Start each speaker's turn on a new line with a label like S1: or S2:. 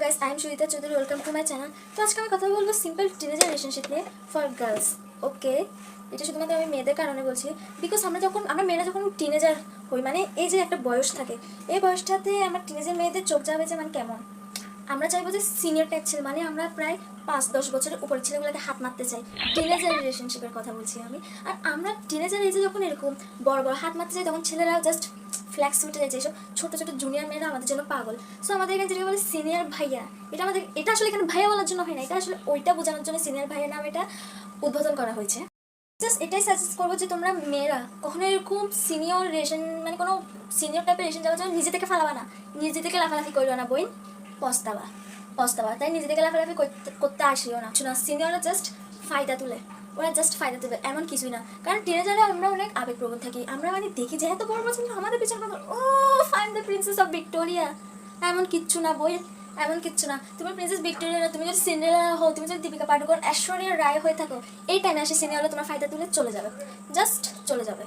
S1: guys, I am Shweta Chaudhary. Welcome to my channel. তো আজকে আমি কথা বলবো সিম্পল টিনেজার রিলেশনশিপ নিয়ে ফর গার্লস। ওকে, এটা শুধুমাত্র আমি মেয়েদের কারণে বলছি, বিকজ আমরা মেয়েরা যখন টিনেজার হই, মানে এই যে একটা বয়স থাকে, এই বয়সটাতে আমার টিনেজার মেয়েদের চোখ যাবে যে মানে কেমন, আমরা চাইবো যে সিনিয়র টাইপ ছেলে, মানে আমরা প্রায় 5-10 বছরের উপরে ছেলেগুলোকে হাত মারতে চাই। টিনেজার রিলেশনশিপের কথা বলছি আমি। আর আমরা টিনেজার এজে যখন এরকম বড় বড় হাত মারতে চাই, তখন ছেলেরা জাস্ট ফ্ল্যাক্স উঠে যাচ্ছে। এইসব ছোটো ছোটো জুনিয়র মেয়েরা আমাদের জন্য পাগল। সো আমাদের এখানে যেটা বলে সিনিয়র ভাইয়া, এটা আসলে এখানে ভাইয়া বলার জন্য হয় না, এটা আসলে ওইটা বোঝানোর জন্য সিনিয়র ভাইয়া নাম এটা উদ্বোধন করা হয়েছে। জাস্ট এটাই সাজেস্ট করবো যে তোমরা মেয়েরা কখনো এরকম সিনিয়র রিলেশন, মানে কোনো সিনিয়র টাইপের রিলেশন যাওয়ার জন্য নিজে থেকে ফালাবা না, নিজে থেকে লাফালাফি করো না বই, পস্তাবা। তাই নিজে থেকে লাফালাফি করতে আসিও না। সিনিয়ররা জাস্ট ফায়দা তুলে, ওরা জাস্ট ফায়দা তুলে, এমন কিছুই না। কারণ টিনেজারে আমরা অনেক আবেগপ্রবণ থাকি, আমরা মানে দেখি যে এত বড় বছর আমাদের পিছনে ও fine the princess of Victoria, এমন কিচ্ছু না বই, এমন কিচ্ছু না। তুমি প্রিন্সেস ভিক্টোরিয়া না, তুমি যদি সিন্ডারেলা হও, তুমি যদি দীপিকা পাডুকোন, ঐশ্বরিয়া রায় হয়ে থাকো, এই টাইমে আসে সিনিয়ররা তোমার ফায়দা তুলে চলে যাবে, জাস্ট চলে যাবে।